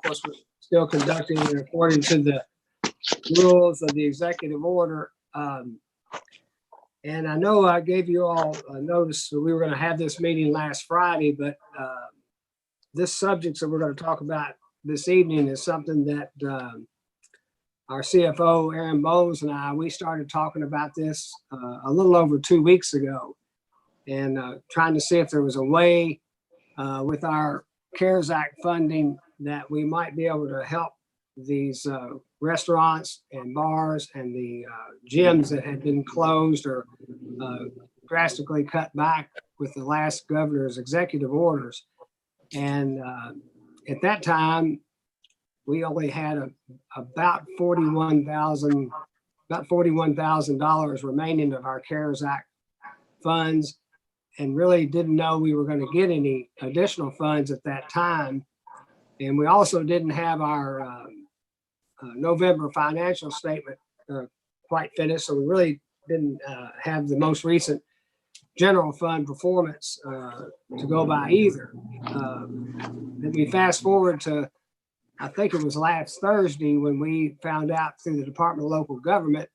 course, we're still conducting it according to the rules of the executive order. And I know I gave you all a notice that we were going to have this meeting last Friday, but this subject that we're going to talk about this evening is something that our CFO, Aaron Bowles, and we started talking about this a little over 2 weeks ago, and trying to see if there was a way with our CARES Act funding that we might be able to help these restaurants and bars and the gyms that had been closed or drastically cut back with the last governor's executive orders. And at that time, we only had about $41,000 remaining of our CARES Act funds, and really didn't know we were going to get any additional funds at that time. And we also didn't have our November financial statement quite finished, so we really didn't have the most recent general fund performance to go by either. Then we fast forward to, I think it was last Thursday, when we found out through the Department of Local Government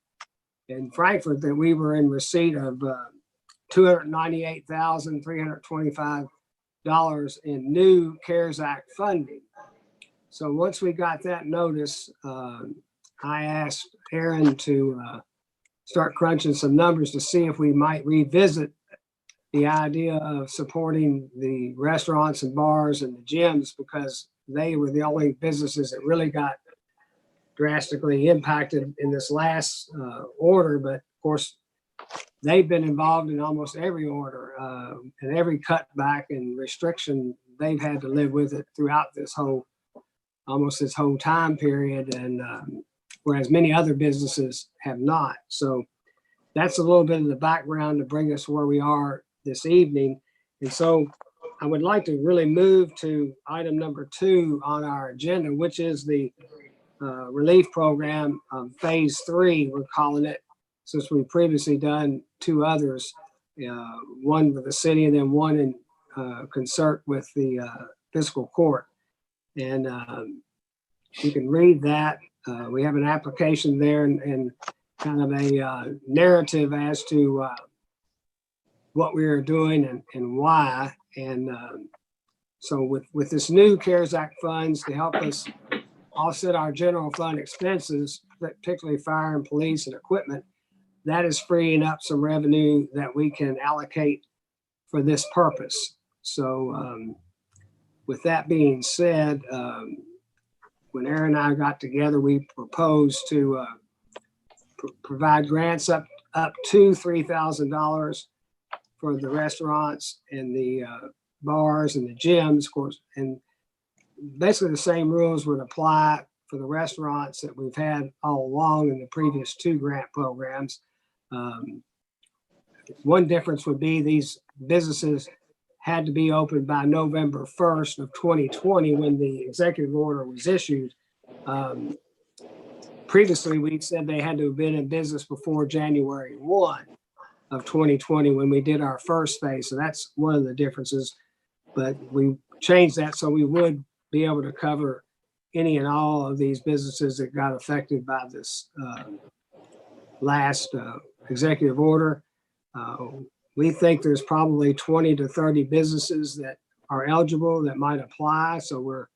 in Frankfort that we were in receipt of $298,325 in new CARES Act funding. So once we got that notice, I asked Aaron to start crunching some numbers to see if we might revisit the idea of supporting the restaurants and bars and the gyms, because they were the only businesses that really got drastically impacted in this last order. But of course, they've been involved in almost every order and every cutback and restriction. They've had to live with it throughout almost this whole time period, and whereas many other businesses have not. So that's a little bit of the background to bring us where we are this evening. And so I would like to really move to item number 2 on our agenda, which is the relief program, phase 3, we're calling it, since we've previously done 2 others, one with the city and then one in concert with the fiscal court. And you can read that. We have an application there and kind of a narrative as to what we are doing and why. And so with this new CARES Act funds to help us offset our general fund expenses, particularly fire and police and equipment, that is freeing up some revenue that we can allocate for this purpose. So with that being said, when Aaron and I got together, we proposed to provide grants up to $3,000 for the restaurants and the bars and the gyms, of course. And basically the same rules would apply for the restaurants that we've had all along in the previous 2 grant programs. One difference would be these businesses had to be open by November 1st of 2020 when the executive order was issued. Previously, we said they had to have been in business before January 1 of 2020 when we did our first phase. So that's one of the differences. But we changed that so we would be able to cover any and all of these businesses that got affected by this last executive order. We think there's probably 20 to 30 businesses that are eligible that might apply. So we're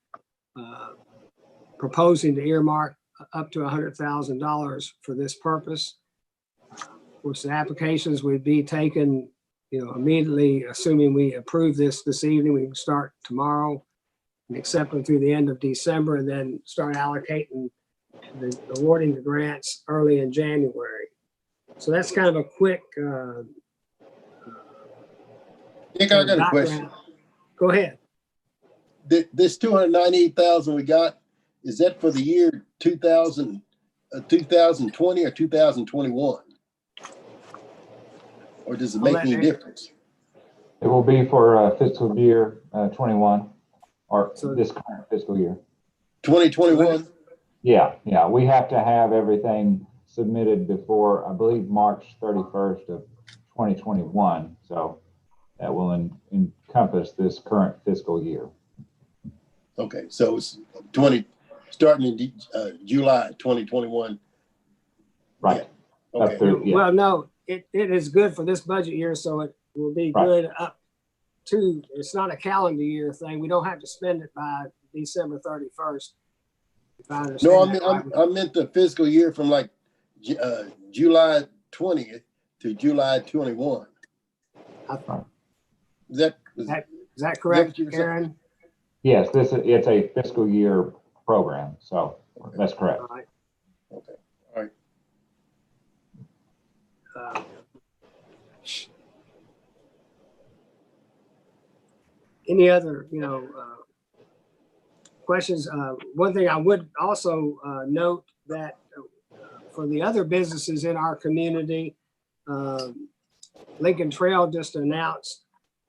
proposing to earmark up to $100,000 for this purpose. Of course, the applications would be taken, immediately, assuming we approve this evening. We can start tomorrow and accept them through the end of December, and then start allocating awarding the grants early in January. So that's kind of a quick. Nick, I got a question. Go ahead. This 298,000 we got, is that for the year 2020 or 2021? Or does it make any difference? It will be for fiscal year 21, or this current fiscal year. 2021? Yeah. We have to have everything submitted before, I believe, March 31st of 2021. So that will encompass this current fiscal year. Okay, so it's starting in July 2021. Right. Yeah. Okay. Up through, yeah. Well, no, it is good for this budget year, so it will be Right. good up to, it's not a calendar year thing. We don't have to spend it by December 31st. If I understand No, that right. I meant the fiscal year from like July 20th to July 21. Is that correct, what you were saying? Aaron? Yes, it's a fiscal year program, so that's correct. All right. Okay. All right. Any other, questions? One thing I would also note that for the other businesses in our community, Lincoln Trail just announced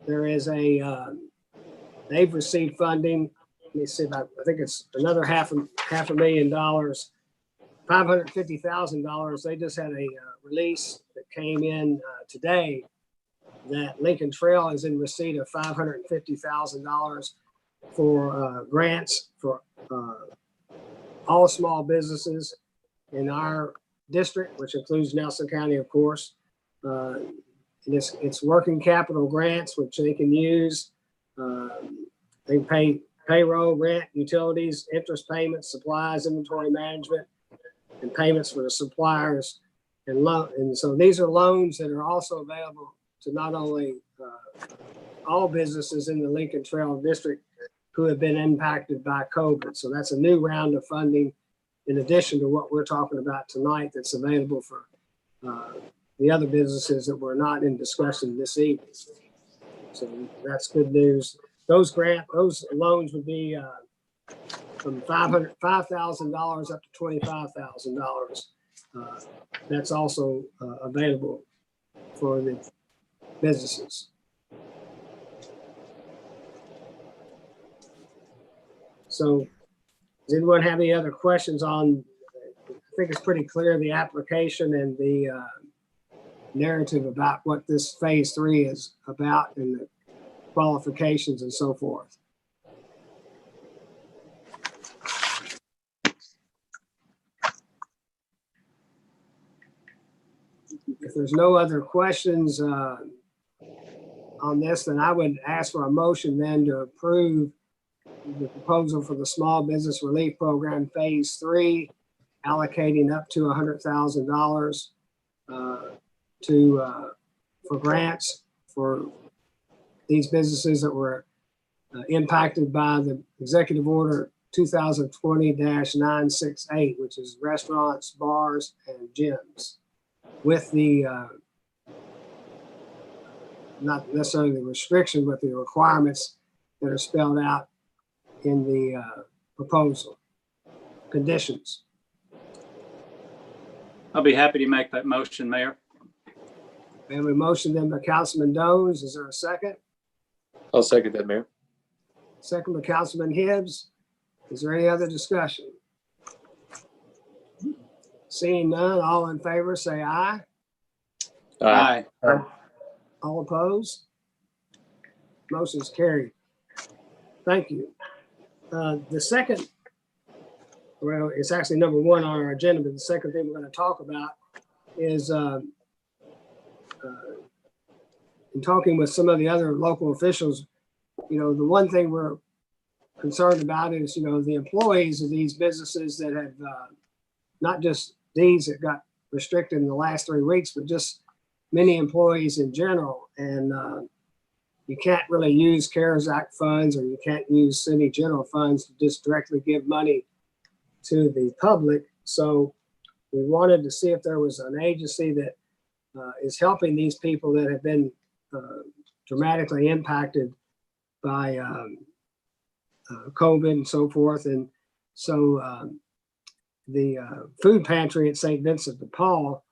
there is they've received funding. Let me see about, I think it's another half a $1 million, $550,000. They just had a release that came in today that Lincoln Trail is in receipt of $550,000 for grants for all small businesses in our district, which includes Nelson County, of course. And it's working capital grants, which they can use. They pay payroll, rent, utilities, interest payments, supplies, inventory management, and payments for the suppliers and loan. And so these are loans that are also available to not only all businesses in the Lincoln Trail District who have been impacted by COVID. So that's a new round of funding in addition to what we're talking about tonight that's available for the other businesses that were not in discussion this evening. So that's good news. Those loans would be from $5,000 up to $25,000. That's also available for the businesses. So does anyone have any other questions on, I think it's pretty clear, the application and the narrative about what this phase 3 is about and the qualifications and so forth. If there's no other questions on this, then I would ask for a motion then to approve the proposal for the Small Business Relief Program Phase 3, allocating up to $100,000 for grants for these businesses that were impacted by the Executive Order 2020-968, which is restaurants, bars, and gyms, with the not necessarily the restriction, but the requirements that are spelled out in the proposal conditions. I'll be happy to make that motion, Mayor. And we motioned them by Councilman Dones. Is there a second? I'll second that, Mayor. Second by Councilman Hibbs. Is there any other discussion? Seeing none, all in favor say aye. Aye. All opposed? Motion is carried. Thank you. The second, well, it's actually number 1 on our agenda, but the second thing we're going to talk about is in talking with some of the other local officials, the one thing we're concerned about is, the employees of these businesses that have not just these that got restricted in the last 3 weeks, but just many employees in general. And you can't really use CARES Act funds, or you can't use city general funds to just directly give money to the public. So we wanted to see if there was an agency that is helping these people that have been dramatically impacted by COVID and so forth. And so the food pantry at St. Vincent de Paul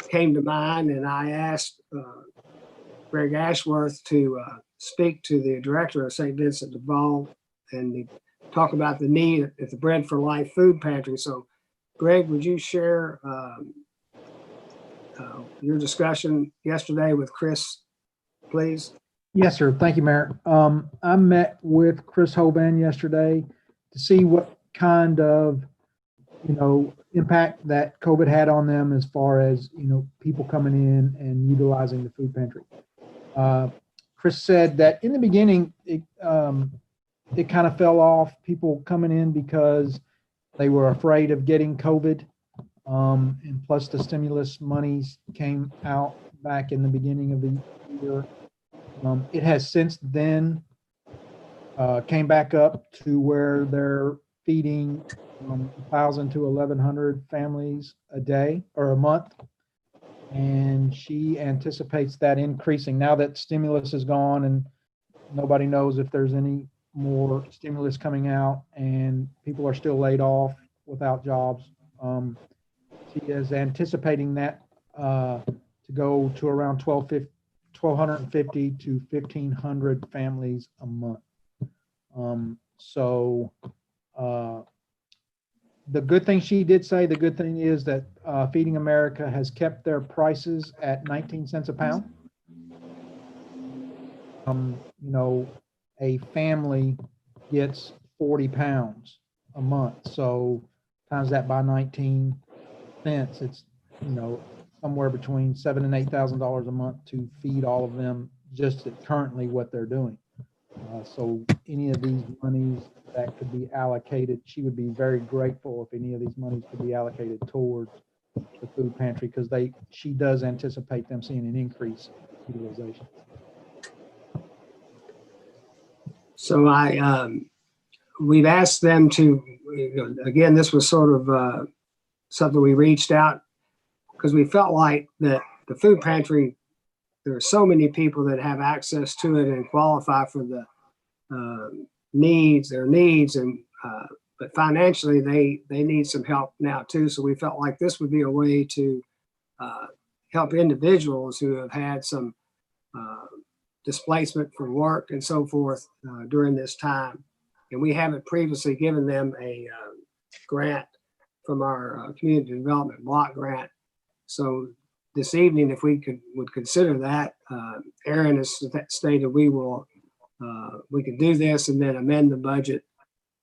came to mind, and I asked Greg Ashworth to speak to the director of St. Vincent de Paul and talk about the need at the Bread for Life food pantry. So Greg, would you share your discussion yesterday with Chris, please? Yes, sir. Thank you, Mayor. I met with Chris Hoban yesterday to see what kind of, impact that COVID had on them as far as, people coming in and utilizing the food pantry. Chris said that in the beginning, it kind of fell off, people coming in because they were afraid of getting COVID. And plus the stimulus monies came out back in the beginning of the year. It has since then came back up to where they're feeding 1,000 to 1,100 families a day or a month. And she anticipates that increasing now that stimulus is gone and nobody knows if there's any more stimulus coming out and people are still laid off without jobs. She is anticipating that to go to around 1,250 to 1,500 families a month. The good thing she did say, the good thing is that Feeding America has kept their prices at 19 cents a pound. A family gets 40 pounds a month. So times that by 19 cents, it's, somewhere between $7,000 and $8,000 a month to feed all of them just at currently what they're doing. So any of these monies that could be allocated, she would be very grateful if any of these monies could be allocated towards the food pantry because she does anticipate them seeing an increase in utilization. So we've asked them to, again, this was sort of something we reached out because we felt like that the food pantry, there are so many people that have access to it and qualify for the their needs, and but financially they need some help now too. So we felt like this would be a way to help individuals who have had some displacement from work and so forth during this time. And we haven't previously given them a grant from our community development block grant. So this evening, if we would consider that, Aaron has stated we can do this and then amend the budget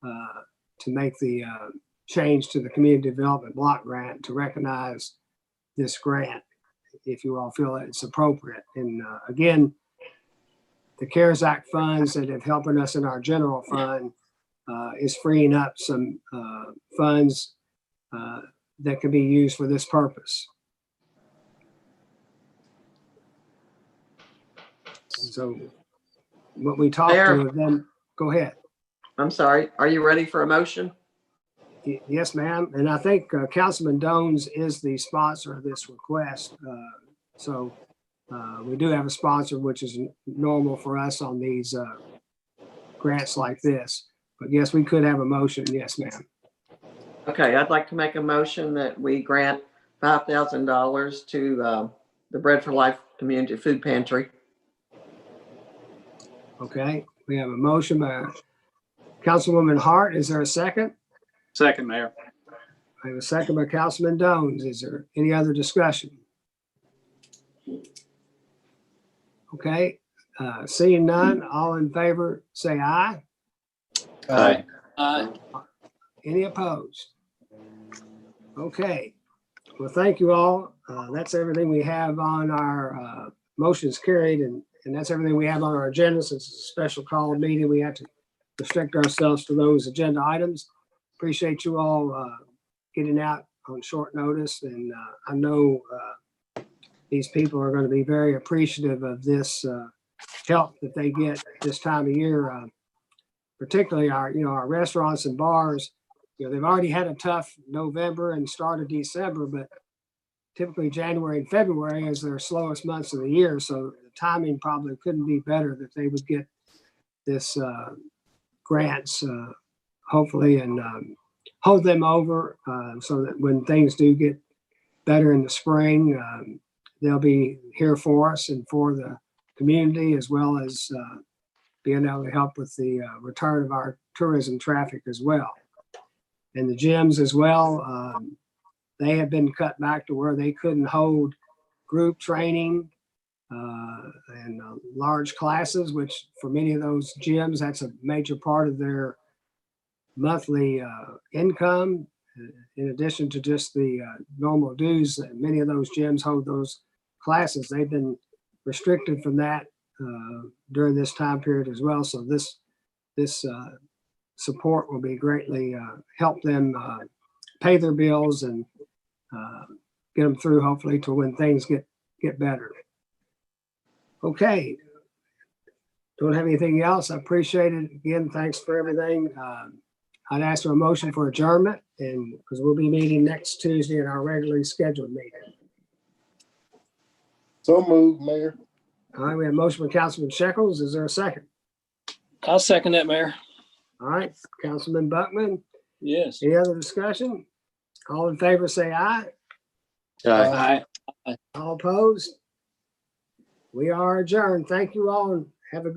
to make the change to the community development block grant to recognize this grant, if you all feel that it's appropriate. And again, the CARES Act funds that have helping us in our general fund is freeing up some funds that can be used for this purpose. So what we talked to them, go ahead. I'm sorry, are you ready for a motion? Yes, ma'am. And I think Councilman Dones is the sponsor of this request. So we do have a sponsor, which is normal for us on these grants like this. But yes, we could have a motion. Yes, ma'am. Okay, I'd like to make a motion that we grant $5,000 to the Bread for Life Community Food Pantry. Okay, we have a motion by Councilwoman Hart. Is there a second? Second, Mayor. I have a second by Councilman Dones. Is there any other discussion? Okay, seeing none, all in favor, say aye. Aye. Any opposed? Okay, well, thank you all. That's everything we have on our motions carried, and that's everything we have on our agenda. Since it's a special call meeting, we have to restrict ourselves to those agenda items. Appreciate you all getting out on short notice, and I know these people are going to be very appreciative of this help that they get this time of year. Particularly our restaurants and bars. They've already had a tough November and start of December, but typically January and February is their slowest months of the year. So the timing probably couldn't be better that they would get this grants, hopefully, and hold them over so that when things do get better in the spring, they'll be here for us and for the community, as well as being able to help with the return of our tourism traffic as well. And the gyms as well, they have been cut back to where they couldn't hold group training and large classes, which for many of those gyms, that's a major part of their monthly income. In addition to just the normal dues, many of those gyms hold those classes. They've been restricted from that during this time period as well. So this support will be greatly help them pay their bills and get them through, hopefully, to when things get better. Okay. Don't have anything else. I appreciate it. Again, thanks for everything. I'd ask for a motion for adjournment, and because we'll be meeting next Tuesday in our regularly scheduled meeting. So moved, Mayor. All right, we have a motion for Councilman Shekels. Is there a second? I'll second that, Mayor. All right, Councilman Buckman. Yes. Any other discussion? All in favor, say aye. Aye. Aye. All opposed? We are adjourned. Thank you all and have a good